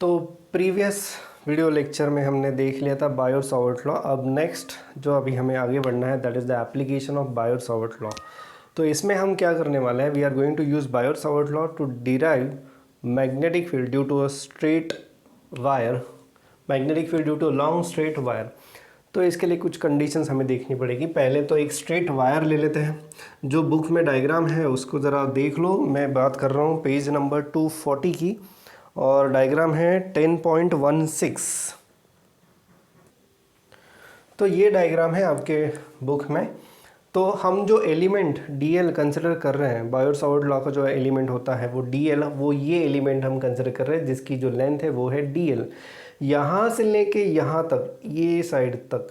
तो previous video lecture में हमने देख लिया था बायोट-सावर्ट लॉ। अब नेक्स्ट जो अभी हमें आगे बढ़ना है that is the application of Biot Savart law. तो इसमें हम क्या करने वाले हैं, we are going to use Biot Savart law to derive magnetic field due to a straight wire, magnetic field due to long straight wire. तो इसके लिए कुछ कंडीशंस हमें देखनी पड़ेगी। पहले तो एक स्ट्रेट वायर ले लेते हैं, जो बुक में डायग्राम है उसको ज़रा देख लो। मैं बात कर रहा हूँ पेज नंबर 240 की और डायग्राम है 10.16। तो ये डायग्राम है आपके बुक में। तो हम जो एलिमेंट डीएल कंसिडर कर रहे हैं, बायोट-सावर्ट लॉ का जो एलिमेंट होता है वो डीएल, वो ये एलिमेंट हम कंसिडर कर रहे हैं जिसकी जो लेंथ है वो है डीएल। यहाँ से लेके यहाँ तक, ये साइड तक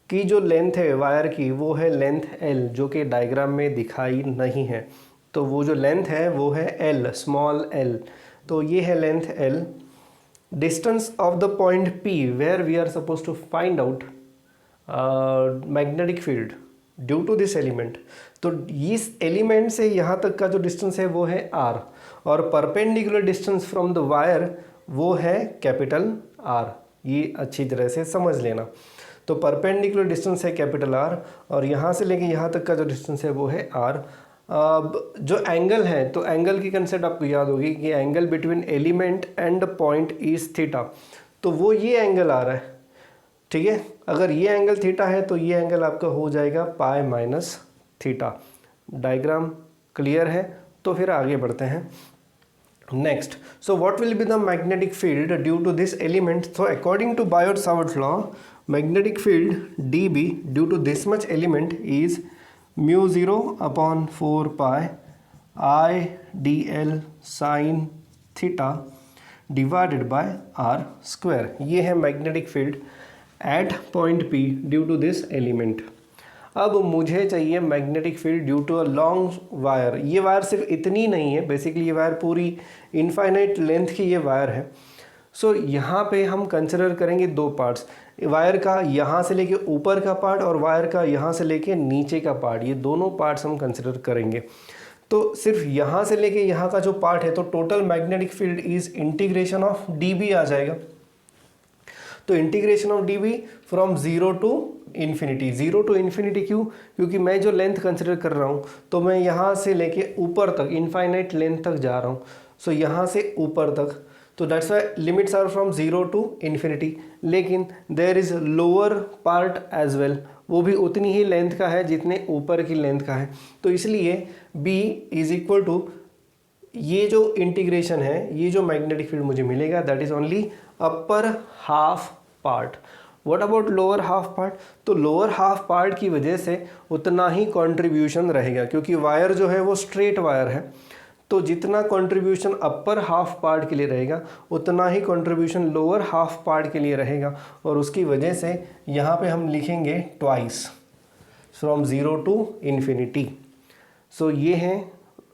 की जो लेंथ है वायर की वो है लेंथ एल, जो कि डायग्राम में दिखाई नहीं है। तो वो जो लेंथ है वो है एल, स्मॉल एल। तो ये है length L. Distance of the point P where we are suppose to find out magnetic field due to this element. तो इस एलिमेंट से यहाँ तक का जो डिस्टेंस है वो है आर, और perpendicular distance from the wire वो है कैपिटल आर। ये अच्छी तरह से समझ लेना। तो परपेंडिकुलर डिस्टेंस है कैपिटल आर, और यहाँ से लेके यहाँ तक का जो डिस्टेंस है वो है आर। अब जो एंगल है, तो एंगल की कंसेप्ट आपको याद होगी कि angle between element and point is theta. तो वो ये एंगल आ रहा है, ठीक है। अगर ये एंगल थीटा है तो ये एंगल आपका हो जाएगा pi minus theta. Diagram clear है? तो फिर आगे बढ़ते हैं। Next, so what will be the magnetic field due to this element? So according to Biot Savart law, magnetic field dB due to this much element is mu 0 upon 4 pi I d l sine theta divided by r square. ये है magnetic field at point P due to this element. अब मुझे चाहिए magnetic field due to a long wire. ये wire सिर्फ इतनी नहीं है, बेसिकली ये वायर पूरी इनफाइनाइट लेंथ की ये वायर है। सो यहाँ पे हम कंसिडर करेंगे दो पार्ट्स, वायर का यहाँ से लेके ऊपर का पार्ट और वायर का यहाँ से लेके नीचे का पार्ट। ये दोनों पार्ट्स हम कंसिडर करेंगे। तो सिर्फ यहाँ से लेके यहाँ का जो पार्ट है, तो total magnetic field is integration of dB आ जाएगा। तो integration of dB from zero to infinity. Zero to infinity क्यों? क्योंकि मैं जो लेंथ कंसिडर कर रहा हूँ तो मैं यहाँ से लेके ऊपर तक इनफाइनाइट लेंथ तक जा रहा हूँ। सो यहाँ से ऊपर तक, तो that's why limits are from zero to infinity. लेकिन there is lower part as well, वो भी उतनी ही लेंथ का है जितने ऊपर की लेंथ का है। तो इसलिए B इज इक्वल टू ये जो इंटीग्रेशन है, ये जो मैग्नेटिक फील्ड मुझे मिलेगा that is only upper half part. What about lower half part? तो लोअर हाफ पार्ट की वजह से उतना ही कंट्रीब्यूशन रहेगा, क्योंकि वायर जो है वो स्ट्रेट वायर है। तो जितना कंट्रीब्यूशन अपर हाफ पार्ट के लिए रहेगा उतना ही कंट्रीब्यूशन लोअर हाफ पार्ट के लिए रहेगा, और उसकी वजह से यहाँ पे हम लिखेंगे twice from zero to infinity. So ये है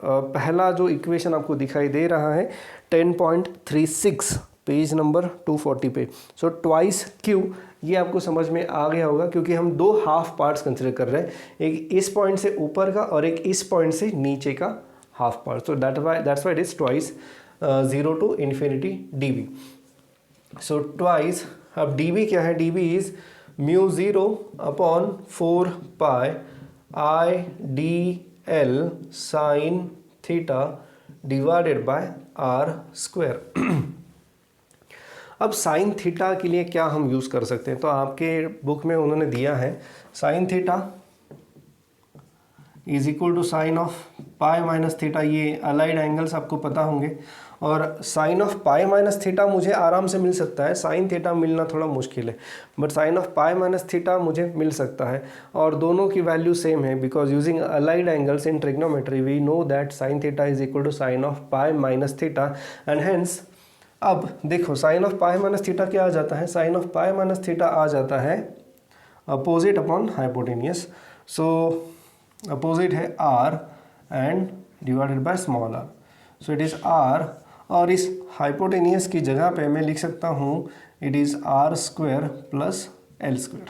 पहला जो इक्वेशन आपको दिखाई दे रहा है 10.36 पेज नंबर 240 पे। सो ट्वाइस क्यों, ये आपको समझ में आ गया होगा, क्योंकि हम दो हाफ पार्ट्स कंसिडर कर रहे हैं, एक इस पॉइंट से ऊपर का और एक इस पॉइंट से नीचे का half part. So that's why it is twice zero to infinity dB। So twice, अब dB क्या है? dB is mu 0 upon 4 pi I d l sine theta divided by r square. अब साइन थीटा के लिए क्या हम use कर सकते हैं? तो आपके बुक में उन्होंने दिया है sine theta is equal to sine of pi minus theta. ये अलाइड एंगल्स आपको पता होंगे, और sine of pi minus theta मुझे आराम से मिल सकता है, साइन थीटा मिलना थोड़ा मुश्किल है, but sine of pi minus theta मुझे मिल सकता है, और दोनों की वैल्यू सेम है। Because using allied angles in trigonometry we know that sine theta is equal to sine of pi minus theta, and hence अब देखो sine of pi minus theta क्या आ जाता है? Sine of pi minus theta आ जाता है opposite upon hypotenuse. So opposite है r and divided by small r। So it is r, और इस हाइपोटेनियस की जगह पे मैं लिख सकता हूँ it is r square plus l square,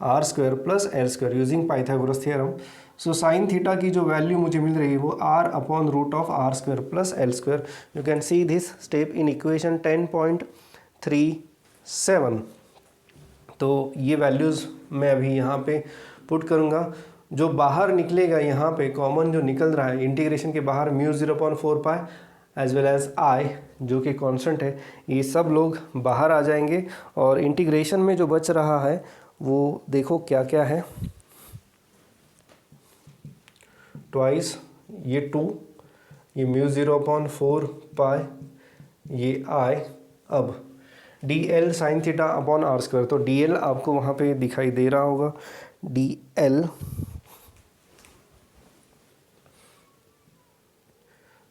r square plus l square using Pythagoras theorem. सो साइन थीटा की जो वैल्यू मुझे मिल रही है वो r upon root of r square plus l square. You can see this step in equation 10.36 7 तो ये वैल्यूज़ मैं अभी यहाँ पे पुट करूँगा। जो बाहर निकलेगा यहाँ पे कॉमन जो निकल रहा है इंटीग्रेशन के बाहर μ0/4 एज वेल एज आई जो कि कांस्टेंट है, ये सब लोग बाहर आ जाएंगे और इंटीग्रेशन में जो बच रहा है वो देखो क्या क्या है। ट्वाइस ये 2, ये μ0/4 ये आई। अब dl sin theta upon r square, तो dl आपको वहाँ पे दिखाई दे रहा होगा, dl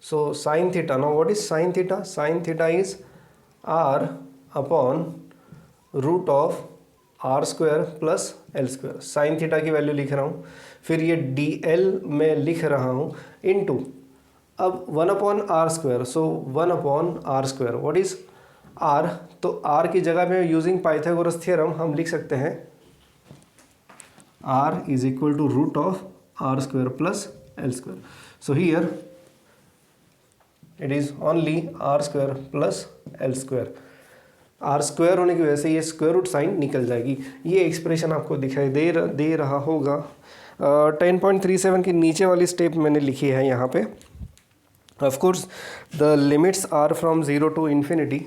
so sin theta. Now what is sin theta? Sin theta is r upon root of r square plus l square। sin theta की वैल्यू लिख रहा हूँ, फिर ये dl मैं लिख रहा हूँ इनटू अब 1/r square, so 1/r square. What is r? तो r की जगह में यूजिंग पाइथागोरस थ्योरम हम लिख सकते हैं r is equal to root of r square plus l square. So here it is only r square plus l square. R square होने की वजह से ये स्क्वायर रूट साइन निकल जाएगी। ये एक्सप्रेशन आपको दिखाई दे रहा होगा। 10.37 की नीचे वाली स्टेप मैंने लिखी है यहाँ पे। Of course the limits are from 0 to infinity.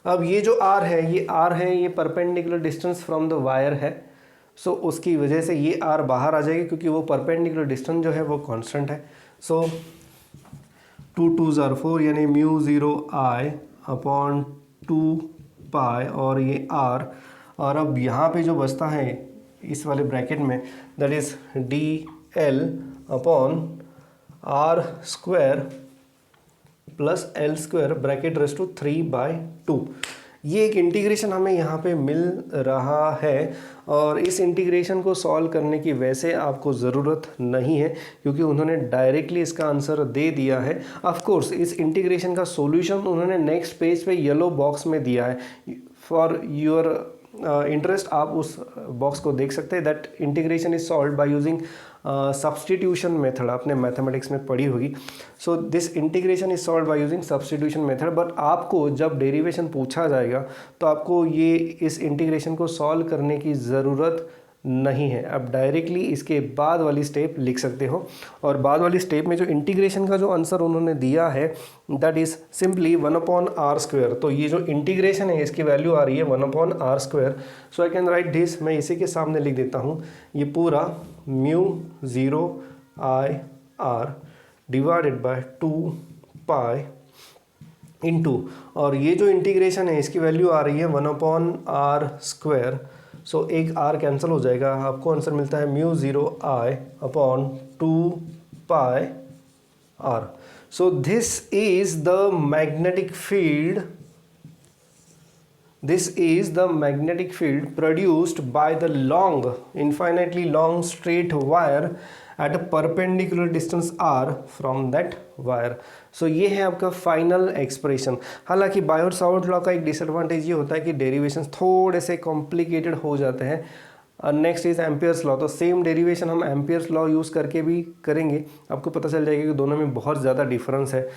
अब ये जो r है ये perpendicular distance from the wire है, सो उसकी वजह से ये r बाहर आ जाएगी क्योंकि वो परपेंडिकुलर डिस्टेंस जो है वो कांस्टेंट है। सो 2 2s are 4 यानी μ0I अपॉन 2 और ये r, और अब यहाँ पे जो बचता है इस वाले ब्रैकेट में that is dl upon r square plus l square bracket raise to 3/2। ये एक इंटीग्रेशन हमें यहाँ पे मिल रहा है और इस इंटीग्रेशन को सॉल्व करने की वैसे आपको ज़रूरत नहीं है क्योंकि उन्होंने डायरेक्टली इसका आंसर दे दिया है। ऑफ कोर्स इस इंटीग्रेशन का सॉल्यूशन उन्होंने नेक्स्ट पेज पे येलो बॉक्स में दिया है। फॉर योर इंटरेस्ट आप उस बॉक्स को देख सकते हैं। That integration is solve by using substitution method, आपने मैथमेटिक्स में पढ़ी होगी। So this integration is solve by using substitution method. But आपको जब डेरिवेशन पूछा जाएगा तो आपको ये इस इंटीग्रेशन को सॉल्व करने की ज़रूरत नहीं है। आप डायरेक्टली इसके बाद वाली स्टेप लिख सकते हो और बाद वाली स्टेप में जो इंटीग्रेशन का जो आंसर उन्होंने दिया है that is simply 1/r square. तो ये जो इंटीग्रेशन है इसकी वैल्यू आ रही है 1/r square. So I can right this, मैं इसी के सामने लिख देता हूँ, ये पूरा μ0I डिवाइडेड बाय 2 इंटू, और ये जो इंटीग्रेशन है इसकी वैल्यू आ रही है 1/r स्क्वायर। सो एक r कैंसिल हो जाएगा, आपको आंसर मिलता है μ0I upon 2 so this is the magnetic field, this is the magnetic field produced by the long, infinitely long straight wire at a perpendicular distance r from that wire। so ये है आपका final expression. हालांकि Biot Savart law का एक disadvantage ये होता है कि डेरिवेशन थोड़े से कॉम्प्लिकेटेड हो जाते हैं। Next is Ampere's law. तो सेम डेरिवेशन हम एम्पियर्स लॉ यूज़ करके भी करेंगे, आपको पता चल जाएगा कि दोनों में बहुत ज़्यादा डिफरेंस है।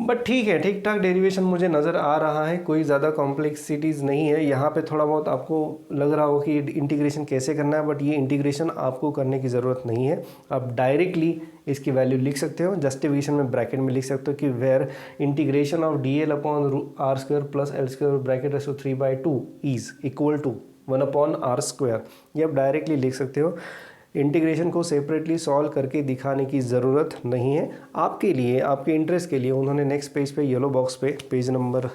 बट ठीक है, ठीक ठाक डेरिवेशन मुझे नज़र आ रहा है, कोई ज़्यादा कॉम्प्लेक्सिटीज़ नहीं है। यहाँ पे थोड़ा बहुत आपको लग रहा हो कि इंटीग्रेशन कैसे करना है, बट ये इंटीग्रेशन आपको करने की ज़रूरत नहीं है। आप डायरेक्टली इसकी वैल्यू लिख सकते हो, जस्टिफिकेशन में ब्रैकेट में लिख सकते हो कि where integration of dl upon r square plus l square bracket raise to 3/2 is equal to 1/r square. ये आप डायरेक्टली लिख सकते हो। इंटीग्रेशन को सेपरेटली सॉल्व करके दिखाने की ज़रूरत नहीं है। आपके लिए, आपके इंटरेस्ट के लिए उन्होंने नेक्स्ट पेज पे येलो बॉक्स पे पेज नंबर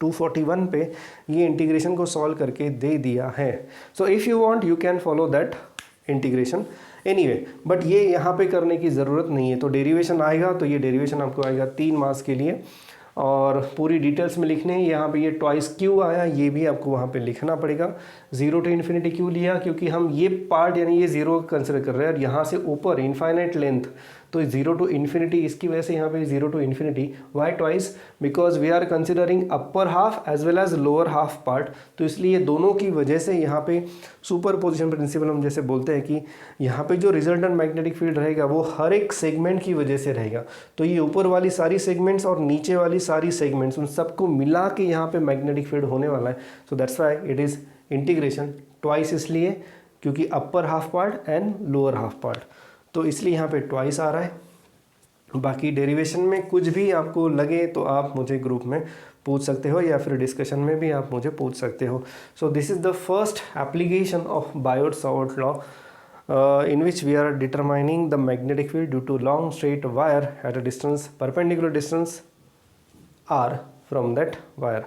241 पे ये इंटीग्रेशन को सॉल्व करके दे दिया है। So if you want you can follow that integration anyway, but ये यहाँ पे करने की ज़रूरत नहीं है। तो डेरिवेशन आएगा तो ये डेरिवेशन आपको आएगा 3 मार्क्स के लिए और पूरी डिटेल्स में लिखने हैं। यहाँ पे ये ट्वाइस क्यू आया, ये भी आपको वहाँ पे लिखना पड़ेगा। 0 टू इन्फिनिटी क्यों लिया? क्योंकि हम ये पार्ट यानी ये 0 कंसिडर कर रहे हैं और यहाँ से ऊपर इनफाइनाइट लेंथ तो 0 to इन्फिनिटी, इसकी वजह से यहाँ पे 0 to infinity. Why twice? Because we are considering upper half as well as lower half part, तो इसलिए दोनों की वजह से यहाँ पे सुपर पोजिशन प्रिंसिपल हम जैसे बोलते हैं कि यहाँ पे जो रिजल्टेंट मैग्नेटिक फील्ड रहेगा वो हर एक सेगमेंट की वजह से रहेगा। तो ये ऊपर वाली सारी सेगमेंट्स और नीचे वाली सारी सेगमेंट्स, उन सबको मिला के यहाँ पे मैग्नेटिक फील्ड होने वाला है। सो that's why it is integration twice, इसलिए क्योंकि upper half part and lower half part, तो इसलिए यहाँ पे ट्वाइस आ रहा है। बाकी डेरिवेशन में कुछ भी आपको लगे तो आप मुझे ग्रुप में पूछ सकते हो या फिर डिस्कशन में भी आप मुझे पूछ सकते हो। सो this is the first application of Biot Savart law in which we are determining the magnetic field due to long straight wire at a distance, perpendicular distance r from that wire।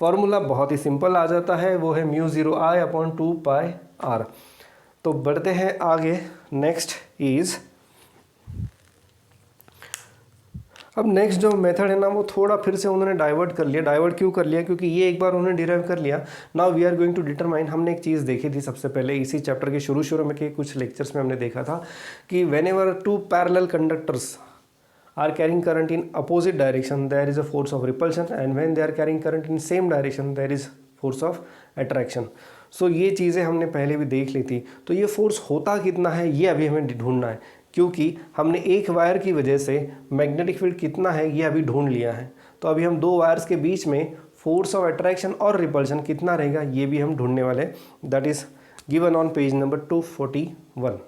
Formula बहुत ही simple आ जाता है, वो है mu 0 I upon 2 pi r। तो बढ़ते हैं आगे। Next is, अब नेक्स्ट जो मेथड है ना वो थोड़ा फिर से उन्होंने डाइवर्ट कर लिया। डाइवर्ट क्यों कर लिया? क्योंकि ये एक बार उन्होंने डिराइव कर लिया। Now we are going to determine. हमने एक चीज़ देखी थी सबसे पहले इसी चैप्टर के शुरू में, के कुछ लेक्चर्स में हमने देखा था कि whenever two parallel conductors are carrying current in opposite direction there is a force of repulsion, and when they are carrying current in same direction there is force of attraction. So ये चीज़ें हमने पहले भी देख ली थी। तो ये force होता कितना है ये अभी हमें ढूंढना है, क्योंकि हमने एक वायर की वजह से मैग्नेटिक फील्ड कितना है ये अभी ढूंढ लिया है। तो अभी हम दो वायर्स के बीच में फोर्स ऑफ अट्रैक्शन और रिपल्शन कितना रहेगा ये भी हम ढूंढने वाले। That is given on page number 241।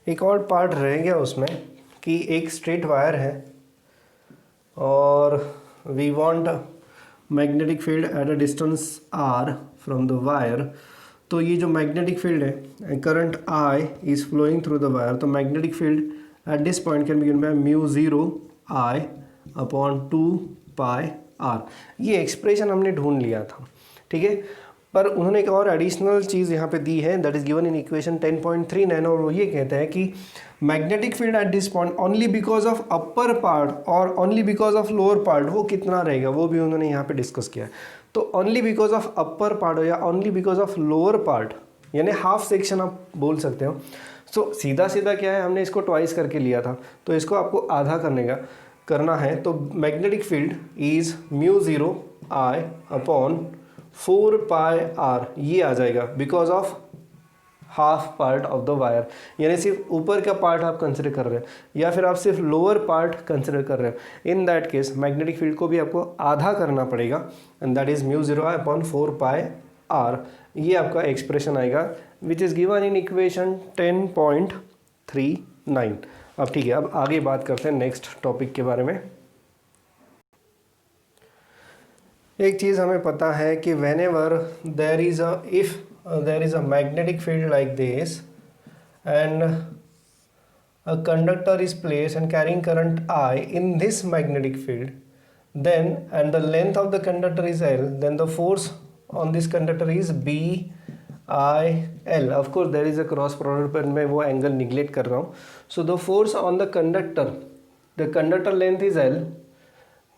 एक और पार्ट रह गया उसमें कि एक स्ट्रेट वायर है और we want magnetic field at a distance r from the wire. तो ये जो मैग्नेटिक फील्ड है, current I is flowing through the wire, तो magnetic field at this point can be given by mu 0 I upon 2 pi r। ये expression हमने ढूंढ लिया था, ठीक है। पर उन्होंने एक और एडिशनल चीज़ यहाँ पे दी है, that is given in equation 10.39, और वो ये कहते हैं कि magnetic field at this point only because of upper part और only because of lower part वो कितना रहेगा वो भी उन्होंने यहाँ पे डिस्कस किया है। तो only because of upper part या only because of lower part, यानी हाफ सेक्शन आप बोल सकते हो। सो सीधा सीधा क्या है, हमने इसको ट्वाइस करके लिया था, तो इसको आपको आधा करना है। तो magnetic field is mu 0 I upon 4 pi r, ये आ जाएगा because of half part of the wire, यानी सिर्फ ऊपर का पार्ट आप कंसिडर कर रहे हो या फिर आप सिर्फ लोअर पार्ट कंसिडर कर रहे हो। In that case magnetic field को भी आपको आधा करना पड़ेगा, and that is mu 0 I upon 4 pi r। ये आपका एक्सप्रेशन आएगा which is given in equation 10.39। अब ठीक है, अब आगे बात करते हैं नेक्स्ट टॉपिक के बारे में। एक चीज़ हमें पता है कि whenever there is a, if there is a magnetic field like this and a conductor is placed and carrying current I in this magnetic field, then and the length of the conductor is L, then the force on this conductor is BIL। of course there is a cross product पर मैं वो angle neglect कर रहा हूँ। So the force on the conductor length is L,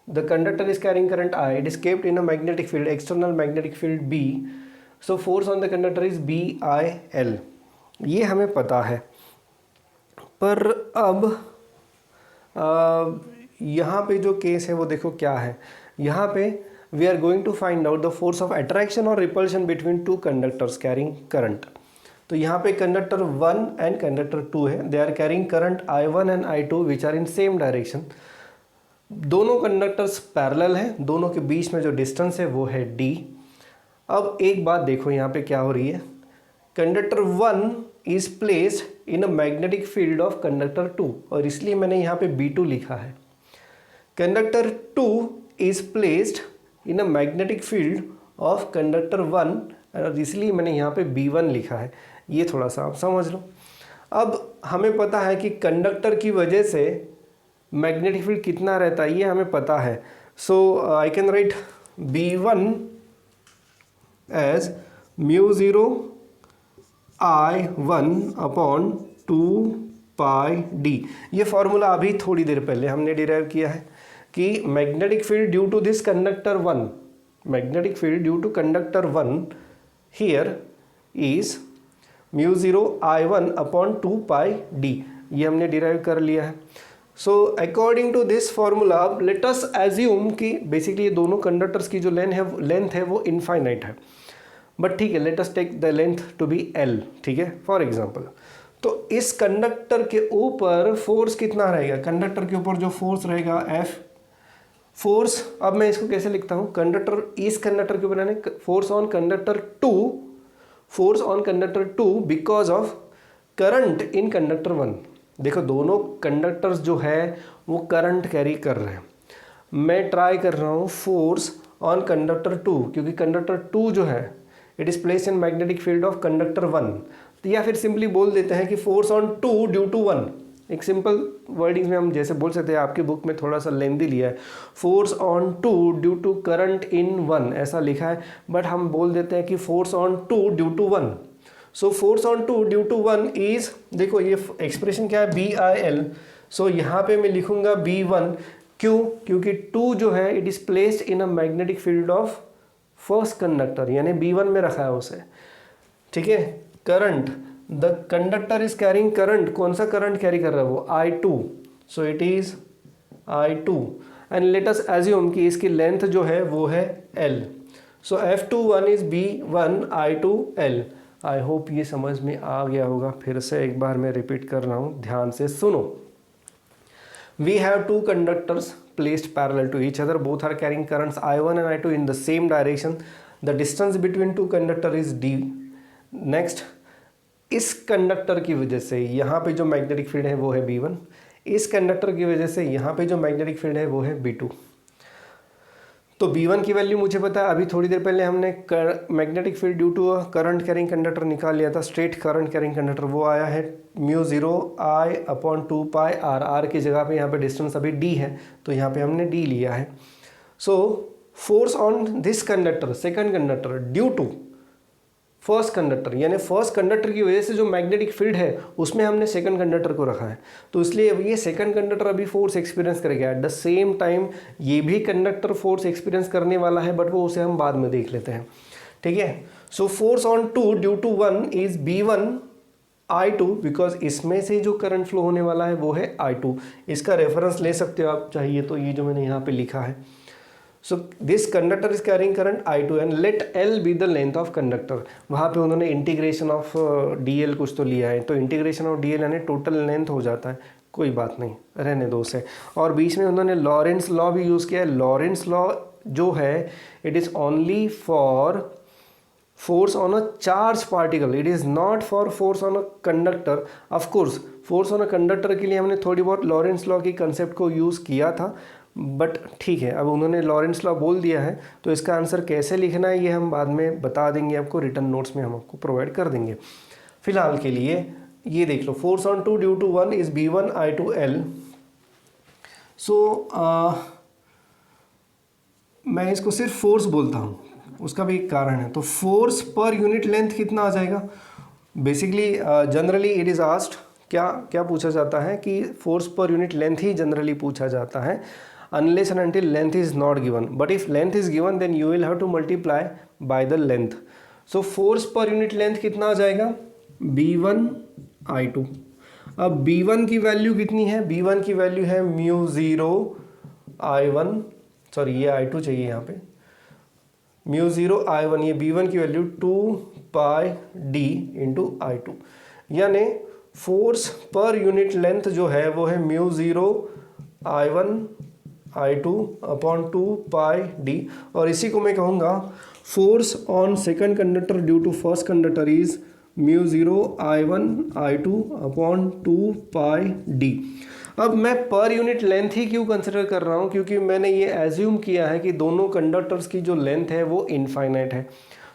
the conductor is carrying current I, it is kept in a magnetic field, external magnetic field B, so force on the conductor is BIL। ये हमें पता है, पर अब यहाँ पे जो case है वो देखो क्या है। यहाँ पे we are going to find out the force of attraction और repulsion between two conductors carrying current. तो यहाँ पे कंडक्टर 1 एंड कंडक्टर 2 है, they are carrying current I1 and I2 which are in same direction. दोनों conductors parallel हैं, दोनों के बीच में जो डिस्टेंस है वो है d। अब एक बात देखो यहाँ पे क्या हो रही है, conductor 1 is placed in a magnetic field of conductor 2, और इसलिए मैंने यहाँ पे B2 लिखा है। Conductor 2 is placed in a magnetic field of conductor 1, और इसलिए मैंने यहाँ पे B1 लिखा है। ये थोड़ा सा आप समझ लो। अब हमें पता है कि कंडक्टर की वजह से मैग्नेटिक फील्ड कितना रहता है ये हमें पता है। So I can write B1 as mu 0 I1 upon 2 pi d। ये फॉर्मूला अभी थोड़ी देर पहले हमने डिराइव किया है कि magnetic field due to this conductor 1, magnetic field due to conductor 1 here is μ0I1/2πd, ये हमने डिराइव कर लिया है। So according to this formula let us assume कि बेसिकली ये दोनों कंडक्टर्स की जो लेंथ है वो इनफाइनाइट है, बट ठीक है, let us take the length to be L, ठीक है, फॉर एग्जांपल। तो इस कंडक्टर के ऊपर फोर्स कितना रहेगा, कंडक्टर के ऊपर जो फोर्स रहेगा F फोर्स, अब मैं इसको कैसे लिखता हूँ, कंडक्टर, इस कंडक्टर के ऊपर यानी force on conductor 2 because of current in conductor 1। देखो दोनों कंडक्टर्स जो है वो करंट कैरी कर रहे हैं। मैं ट्राई कर रहा हूँ फोर्स ऑन कंडक्टर 2, क्योंकि कंडक्टर 2 जो है it is place in magnetic field of conductor 1। तो या फिर सिंपली बोल देते हैं कि फोर्स ऑन 2 ड्यू टू 1। एक सिंपल वर्डिंग्स में हम जैसे बोल सकते हैं, आपकी बुक में थोड़ा सा लेंदी लिया है, force on 2 due to current in 1 ऐसा लिखा है, बट हम बोल देते हैं कि force on 2 due to 1। So force on 2 due to 1 is, देखो ये एक्सप्रेशन क्या है, BIL। सो यहाँ पे मैं लिखूंगा B1, क्यों, क्योंकि 2 जो है it is placed in a magnetic field of first conductor, यानी B1 में रखा है उसे, ठीक है। Current, the conductor is carrying current, कौन सा करंट कैरी कर रहा है वो, I2, so it is I2 and let us assume कि इसकी लेंथ जो है वो है L। So F21 is B1 I2 L। I hope ये समझ में आ गया होगा, फिर से एक बार मैं रिपीट कर रहा हूँ, ध्यान से सुनो। We have two conductors placed parallel to each other, both are carrying currents I1 and I2 in the same direction, the distance between two conductor is D। Next, इस कंडक्टर की वजह से यहाँ पे जो मैग्नेटिक फील्ड है वो है B1, इस कंडक्टर की वजह से यहाँ पे जो मैग्नेटिक फील्ड है वो है B2। तो B1 की वैल्यू मुझे पता है, अभी थोड़ी देर पहले हमने magnetic field due to current carrying conductor निकाल लिया था, स्ट्रेट करंट कैरिंग कंडक्टर, वो आया है μ0I/2πr। r की जगह पे यहाँ पे डिस्टेंस अभी d है, तो यहाँ पे हमने d लिया है। So force on this conductor, second conductor, due to first conductor, यानी फर्स्ट कंडक्टर की वजह से जो मैग्नेटिक फील्ड है उसमें हमने सेकंड कंडक्टर को रखा है, तो इसलिए ये सेकंड कंडक्टर अभी फोर्स एक्सपीरियंस करेगा। एट द सेम टाइम ये भी कंडक्टर फोर्स एक्सपीरियंस करने वाला है, बट वो उसे हम बाद में देख लेते हैं, ठीक है। So force on 2 due to 1 is B1 I2, because इसमें से जो करंट फ्लो होने वाला है वो है I2। इसका रेफरेंस ले सकते हो आप चाहिए तो, ये जो मैंने यहाँ पे लिखा है। So this conductor is carrying current I2 and let L be the length of conductor. वहाँ पे उन्होंने इंटीग्रेशन ऑफ DL कुछ तो लिया है, तो इंटीग्रेशन ऑफ DL यानी टोटल लेंथ हो जाता है, कोई बात नहीं, रहने दो उसे। और बीच में उन्होंने लॉरेंस लॉ भी यूज़ किया है। लॉरेंस लॉ जो है it is only for force on a charge particle, it is not for force on a conductor. Of course force on a conductor के लिए हमने थोड़ी बहुत लॉरेंस लॉ की कंसेप्ट को यूज़ किया था, बट ठीक है, अब उन्होंने लॉरेंस लॉ बोल दिया है, तो इसका आंसर कैसे लिखना है ये हम बाद में बता देंगे आपको, रिटर्न नोट्स में हम आपको प्रोवाइड कर देंगे। फिलहाल के लिए ये देख लो, force on 2 due to 1 is B1 I2 L। So मैं इसको सिर्फ फोर्स बोलता हूँ, उसका भी एक कारण है। तो फोर्स पर यूनिट लेंथ कितना आ जाएगा, basically generally it is asked, क्या पूछा जाता है कि फोर्स पर यूनिट लेंथ ही जनरली पूछा जाता है, unless and until length is not given, but if length is given then you will have to multiply by the length। so force per unit length कितना आ जाएगा, B1 I2। अब B1 की value कितनी है, B1 की value है μ0I1, sorry ये I2 चाहिए यहाँ पे, μ0I1, ये B1 की वैल्यू 2πd इंटू I2, यानी फोर्स पर यूनिट लेंथ जो है वो है μ0I1/2πd, और इसी को मैं कहूँगा force on second conductor due to first conductor is μ0I1/2πd। अब मैं पर यूनिट लेंथ ही क्यों कंसिडर कर रहा हूँ, क्योंकि मैंने ये एज्यूम किया है कि दोनों कंडक्टर्स की जो लेंथ है वो इनफाइनाइट है।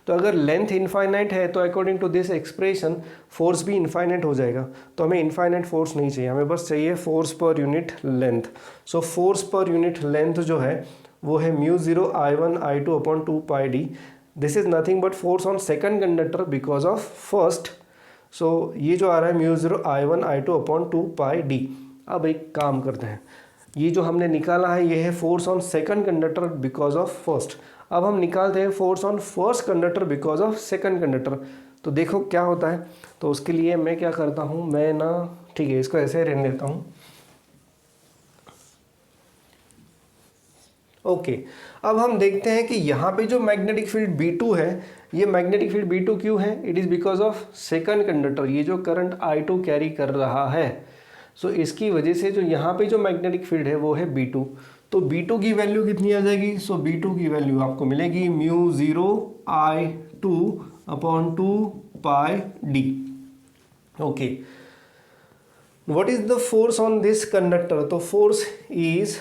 तो अगर लेंथ इनफाइनाइट है तो according to this expression force भी इनफाइनाइट हो जाएगा, तो हमें इनफाइनाइट फोर्स नहीं चाहिए, हमें बस चाहिए फोर्स पर यूनिट लेंथ। सो फोर्स पर यूनिट लेंथ जो है वो है μ0I1/2πd। This is nothing but force on second conductor because of first. So ये जो आ रहा है μ0I1/2πd। अब एक काम करते हैं, ये जो हमने निकाला है ये है force on second conductor because of first. अब हम निकालते हैं force on first conductor because of second conductor. तो देखो क्या होता है। तो उसके लिए मैं क्या करता हूँ, मैं ना ठीक है इसको ऐसे रहने देता हूँ। ओके, अब हम देखते हैं कि यहाँ पे जो मैग्नेटिक फील्ड B2 है, ये मैग्नेटिक फील्ड B2 क्यों है? It is because of second conductor, ये जो करंट I2 कैरी कर रहा है, सो इसकी वजह से जो यहाँ पे जो मैग्नेटिक फील्ड है वो है B2। तो B2 की वैल्यू कितनी आ जाएगी? सो B2 की वैल्यू आपको मिलेगी mu 0 I2 upon 2 pi D. Okay, what is the force on this conductor? तो फोर्स इज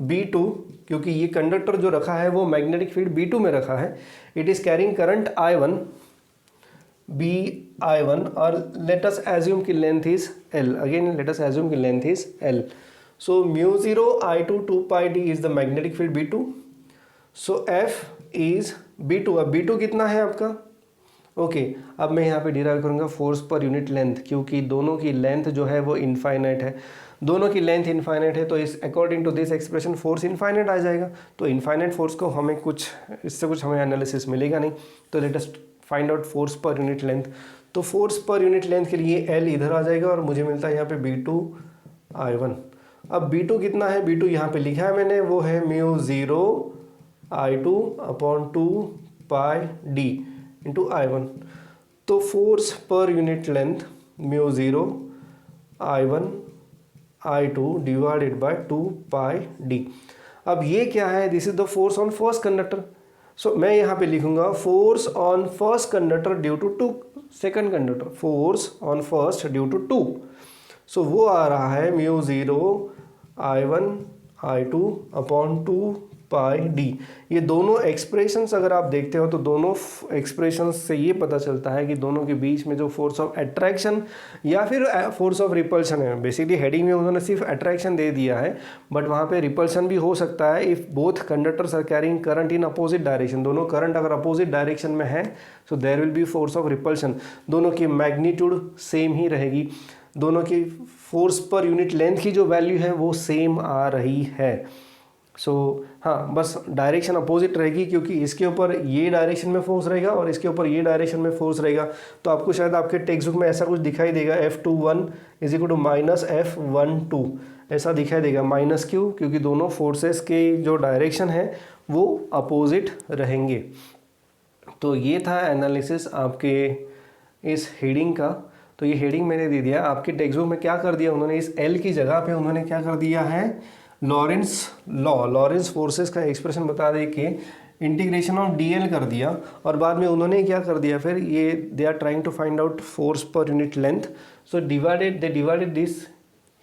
B2, क्योंकि ये कंडक्टर जो रखा है वो मैग्नेटिक फील्ड B2 में रखा है। It is carrying current I1 BI1 और लेट अस एज्यूम की length is L। Again let us assume की length is L। So mu 0 I2 2 pi d is the magnetic field B2। So F is B2। अब B2 कितना है आपका? Okay, अब मैं यहाँ पे डिराइव करूँगा फोर्स पर यूनिट लेंथ, क्योंकि दोनों की लेंथ जो है वो इनफाइनाइट है। दोनों की लेंथ इनफाइनाइट है, तो इस according to this expression force infinite आ जाएगा। तो इनफाइनाइट फोर्स को हमें इससे कुछ हमें एनालिसिस मिलेगा नहीं। तो let us find out force पर यूनिट लेंथ। तो फोर्स पर यूनिट लेंथ के लिए L इधर आ जाएगा और मुझे मिलता है यहाँ पे B2 I1। अब B2 कितना है? B2 यहाँ पे लिखा है मैंने, वो है mu 0 I2 upon 2 pi d into I1। तो फोर्स पर unit length mu 0 I1 I2 divided by 2 pi d. अब ये क्या है? This is the force on first conductor. So मैं यहाँ पे लिखूंगा force on first conductor due to 2 second conductor, force on first due to 2। So वो आ रहा है mu 0 I1 I2 upon 2 pi D. ये दोनों एक्सप्रेशंस अगर आप देखते हो तो दोनों एक्सप्रेशंस से ये पता चलता है कि दोनों के बीच में जो फोर्स ऑफ अट्रैक्शन या फिर फोर्स ऑफ रिपल्शन है। बेसिकली हेडिंग में उन्होंने सिर्फ अट्रैक्शन दे दिया है, बट वहाँ पे रिपल्शन भी हो सकता है if both conductors are carrying current in opposite direction. दोनों करंट अगर अपोजिट डायरेक्शन में है so there will be force of repulsion. दोनों की मैग्नीट्यूड सेम ही रहेगी, दोनों की फोर्स पर यूनिट लेंथ की जो वैल्यू है वो सेम आ रही है। हाँ, बस डायरेक्शन अपोजिट रहेगी, क्योंकि इसके ऊपर ये डायरेक्शन में फोर्स रहेगा और इसके ऊपर ये डायरेक्शन में फोर्स रहेगा। तो आपको शायद आपके टेक्स्ट बुक में ऐसा कुछ दिखाई देगा, F21 is equal to minus F12 ऐसा दिखाई देगा। माइनस क्यों? क्योंकि दोनों फोर्सेस के जो डायरेक्शन है वो अपोजिट रहेंगे। तो ये था एनालिसिस आपके इस हेडिंग का। तो ये हेडिंग मैंने दे दिया। आपके टेक्स्ट बुक में क्या कर दिया उन्होंने, इस L की जगह पे उन्होंने क्या कर दिया है, लॉरेंस फोर्सेस का एक्सप्रेशन बता दे के इंटीग्रेशन ऑफ DL कर दिया। और बाद में उन्होंने क्या कर दिया फिर, ये they are trying to find out force पर unit length. So they divided this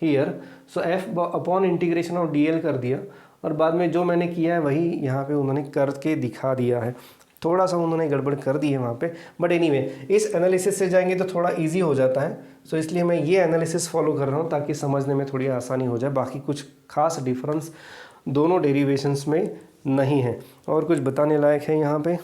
here. So F upon integration of DL कर दिया। और बाद में जो मैंने किया है वही यहाँ पे उन्होंने करके दिखा दिया है। थोड़ा सा उन्होंने गड़बड़ कर दी है वहाँ पे, बट एनीवे इस एनालिसिस से जाएंगे तो थोड़ा इजी हो जाता है। सो इसलिए मैं ये एनालिसिस फॉलो कर रहा हूँ ताकि समझने में थोड़ी आसानी हो जाए। बाकी कुछ खास डिफरेंस दोनों डेरिवेशंस में नहीं है और कुछ बताने लायक है यहाँ पे।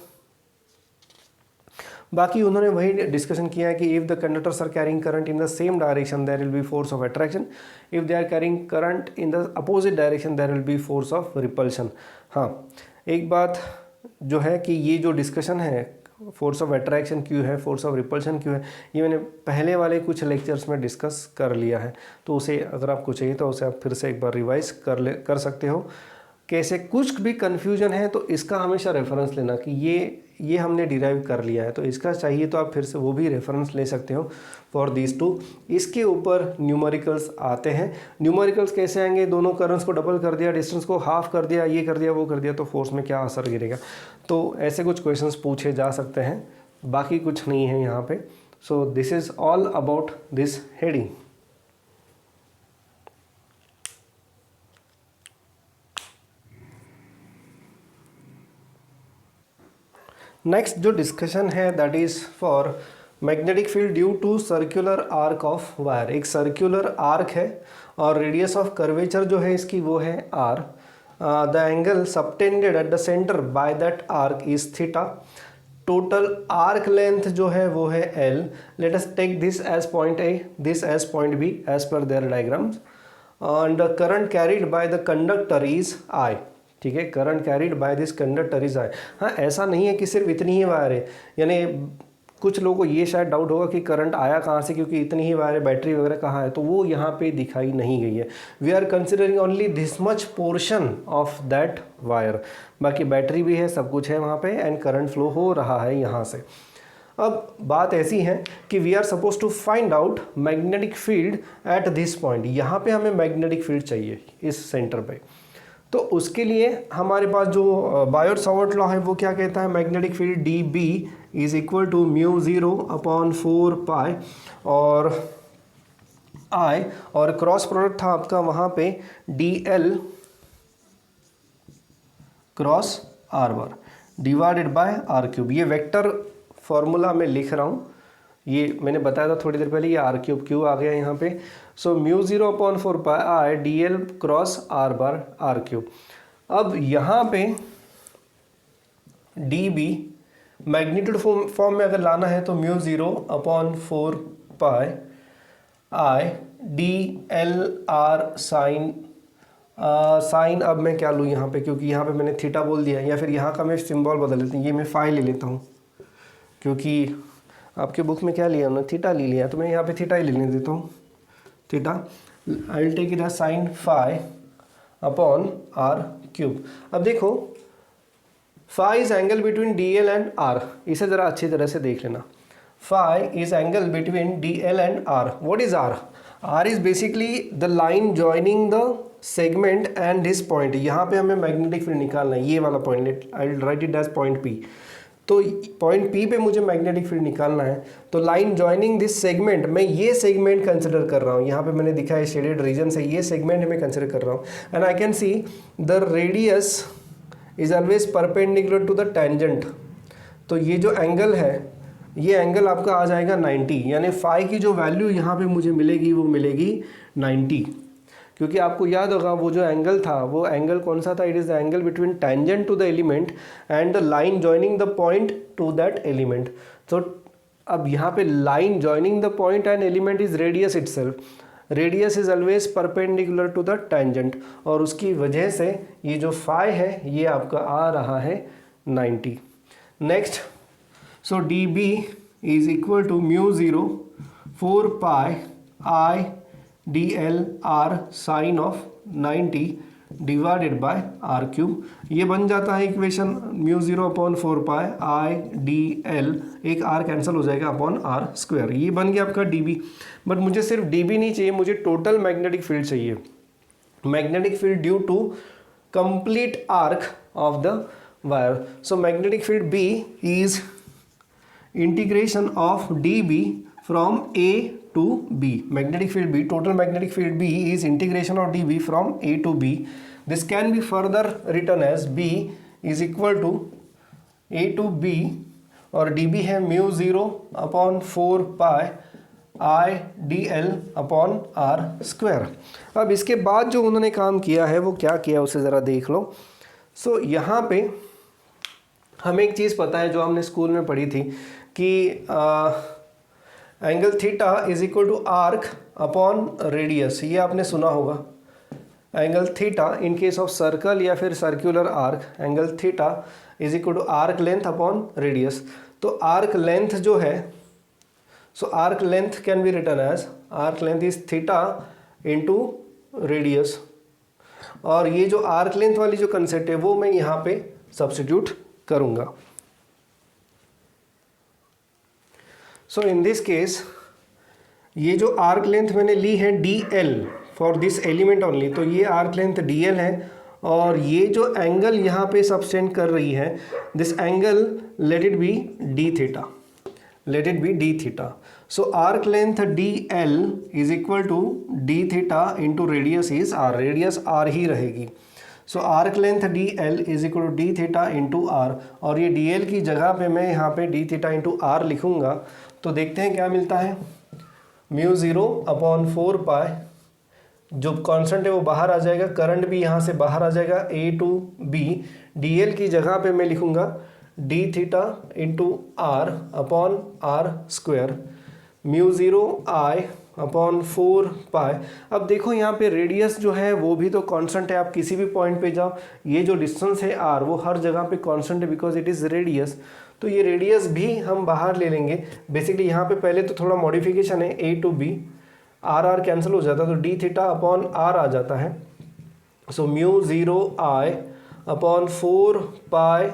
बाकी उन्होंने वही डिस्कशन किया है कि if the conductors are carrying current in the same direction there will be force of attraction, if they are carrying current in the opposite direction there will be force of repulsion. हाँ, एक बात जो है कि ये जो discussion है force of attraction क्यों है, फोर्स ऑफ रिपल्शन क्यों है, ये मैंने पहले वाले कुछ लेक्चर्स में डिस्कस कर लिया है। तो उसे अगर आपको चाहिए तो उसे आप फिर से एक बार रिवाइज कर सकते हो। कैसे कुछ भी कन्फ्यूजन है तो इसका हमेशा रेफरेंस लेना कि ये हमने डिराइव कर लिया है, तो इसका चाहिए तो आप फिर से वो भी रेफरेंस ले सकते हो फॉर दीज टू। इसके ऊपर न्यूमेरिकल्स आते हैं। न्यूमेरिकल्स कैसे आएंगे, दोनों करंट्स को डबल कर दिया, डिस्टेंस को हाफ कर दिया, ये कर दिया वो कर दिया, तो फोर्स में क्या असर गिरेगा। तो ऐसे कुछ क्वेश्चंस पूछे जा सकते हैं, बाकी कुछ नहीं है यहाँ पे। So this is all about this heading. Next जो डिस्कशन है that is for magnetic field due to circular arc of wire. एक सर्कुलर आर्क है और रेडियस ऑफ कर्वेचर जो है इसकी वो है r। The angle subtended at the centre by that arc is theta. Total arc length जो है वो है l। Let us take this as point A, this as point B as per their diagrams. And the current carried by the conductor is I। ठीक है, current carried by this conductor is I। हाँ, ऐसा नहीं है कि सिर्फ इतनी ही wire है, यानी कुछ लोगों को ये शायद डाउट होगा कि करंट आया कहाँ से, क्योंकि इतनी ही वायर बैटरी वगैरह कहाँ है, तो वो यहाँ पे दिखाई नहीं गई है। We are considering only this much portion of that wire, बाकी बैटरी भी है, सब कुछ है वहाँ पे, एंड करंट फ्लो हो रहा है यहाँ से। अब बात ऐसी है कि we are suppose to find out magnetic field at this point, यहाँ पे हमें मैग्नेटिक फील्ड चाहिए इस सेंटर पे। तो उसके लिए हमारे पास जो बायोट-सावर्ट लॉ है वो क्या कहता है, magnetic field d B is equal to mu zero upon 4 pi और आई, और क्रॉस प्रोडक्ट था आपका वहाँ पे d l cross r bar divided by r cube. ये वेक्टर फॉर्मूला मैं लिख रहा हूँ, ये मैंने बताया था थोड़ी देर पहले, ये आर क्यूब क्यू आ गया यहाँ पे। So mu zero upon 4 pi I d l cross r bar r cube. अब यहाँ पे डी बी मैग्नीट्यूड फॉर्म में अगर लाना है तो mu zero upon 4 pi I d l r sine sine. अब मैं क्या लूँ यहाँ पे, क्योंकि यहाँ पे मैंने थीटा बोल दिया, या फिर यहाँ का मैं सिंबल बदल लेता हूँ, ये मैं फाई ले लेता हूँ, क्योंकि आपके बुक में क्या लिया उन्होंने, थीटा ले लिया, तो मैं यहाँ पे थीटा ही लेने देता हूँ, theta. I will take it as sine phi upon r cube. अब देखो phi is angle between d l and r, इसे ज़रा अच्छी तरह से देख लेना। Phi is angle between d l and r. What is r? R is basically the line joining the segment and this point. यहाँ पे हमें मैग्नेटिक फील्ड निकालना है, ये वाला point, I will write it as point P. तो point P पे मुझे मैग्नेटिक फील्ड निकालना है, तो लाइन जॉइनिंग दिस सेगमेंट, मैं ये सेगमेंट कंसिडर कर रहा हूँ, यहाँ पे मैंने दिखा है शेडेड रीजन से, ये सेगमेंट मैं कंसिडर कर रहा हूँ, and I can see the radius is always perpendicular to the tangent. तो ये जो एंगल है, ये एंगल आपका आ जाएगा 90, यानी फाई की जो वैल्यू यहाँ पे मुझे मिलेगी वो मिलेगी 90, क्योंकि आपको याद होगा वो जो एंगल था, वो एंगल कौन सा था, it is the angle between tangent to the element and the line joining the point to that element. तो अब यहाँ पे line joining the point and element is radius itself, radius is always perpendicular to the tangent, और उसकी वजह से ये जो फाई है ये आपका आ रहा है 90। Next, so d B is equal to mu zero 4 pi I d l r sine of 90 divided by r cube. ये बन जाता है equation mu zero upon 4 pi I d l, एक आर कैंसिल हो जाएगा अपॉन आर स्क्वायर। ये बन गया आपका डी बी। बट मुझे सिर्फ डी बी नहीं चाहिए, मुझे टोटल मैग्नेटिक फील्ड चाहिए। Magnetic field due to complete arc of the wire. So magnetic field B is integration of d B from A to B. Magnetic field B, total magnetic field B is integration of dB from A to B. This can be further written as B is equal to A to B, और dB है mu zero upon 4 pi I d l upon r square. अब इसके बाद जो उन्होंने काम किया है वो क्या किया उसे ज़रा देख लो। सो यहाँ पे हमें एक चीज़ पता है जो हमने स्कूल में पढ़ी थी कि angle theta is equal to arc upon radius, ये आपने सुना होगा। Angle theta in case of circle या फिर circular arc, angle theta is equal to arc length upon radius. तो आर्क लेंथ जो है, so arc length can be written as arc length is theta into radius, और ये जो arc length वाली जो कंसेप्ट है वो मैं यहाँ पे सब्स्टिट्यूट करूँगा। सो इन दिस केस ये जो आर्क लेंथ मैंने ली है D L for this element only, तो ये आर्क लेंथ डी एल है, और ये जो एंगल यहाँ पे सबटेंड कर रही है, this angle let it be d theta, let it be d theta. So arc length d l is equal to d theta into radius is r, radius r ही रहेगी। So arc length d l is equal to d theta into r, और ये D l की जगह पे मैं यहाँ पे डी थीटा इंटू आर लिखूँगा, तो देखते हैं क्या मिलता है। म्यू ज़ीरो अपॉन 4 पाई, जो कांस्टेंट है वो बाहर आ जाएगा, करंट भी यहाँ से बाहर आ जाएगा, A to B, d l की जगह पे मैं लिखूँगा d theta into r upon r square, mu zero I upon 4 pi. अब देखो यहाँ पे रेडियस जो है वो भी तो कांस्टेंट है, आप किसी भी पॉइंट पे जाओ, ये जो डिस्टेंस है आर वो हर जगह पे कांस्टेंट है बिकॉज इट इज़ रेडियस। तो ये रेडियस भी हम बाहर ले लेंगे। बेसिकली यहाँ पे पहले तो थोड़ा मॉडिफिकेशन है, a to b, r cancel हो जाता है तो d थीटा अपॉन आर आ जाता है। सो mu 0 i upon 4 pi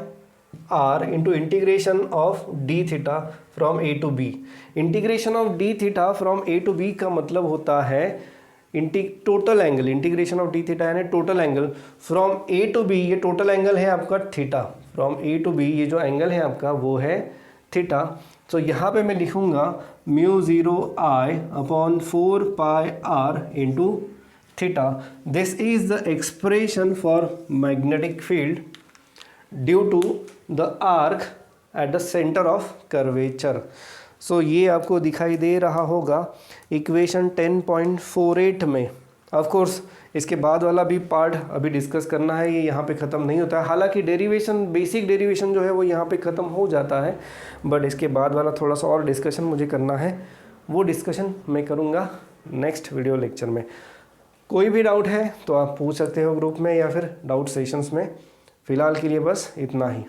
r into integration of d theta from a to b। Integration of d theta from a to b का मतलब होता है total angle, integration of d theta यानी total angle from a to b। ये total angle है आपका theta, from a to b ये जो एंगल है आपका वो है थीटा। तो यहाँ पे मैं लिखूँगा mu 0 i upon 4 pi r into theta. This is the expression for magnetic field due to the arc at the centre of curvature. सो ये आपको दिखाई दे रहा होगा इक्वेशन 10.48 में। ऑफ कोर्स इसके बाद वाला भी पार्ट अभी डिस्कस करना है, ये यहाँ पे ख़त्म नहीं होता है। हालांकि डेरिवेशन, बेसिक डेरिवेशन जो है वो यहाँ पे ख़त्म हो जाता है, बट इसके बाद वाला थोड़ा सा और डिस्कशन मुझे करना है, वो डिस्कशन मैं करूँगा नेक्स्ट वीडियो लेक्चर में। कोई भी डाउट है तो आप पूछ सकते हो ग्रुप में या फिर डाउट सेशंस में। फ़िलहाल के लिए बस इतना ही।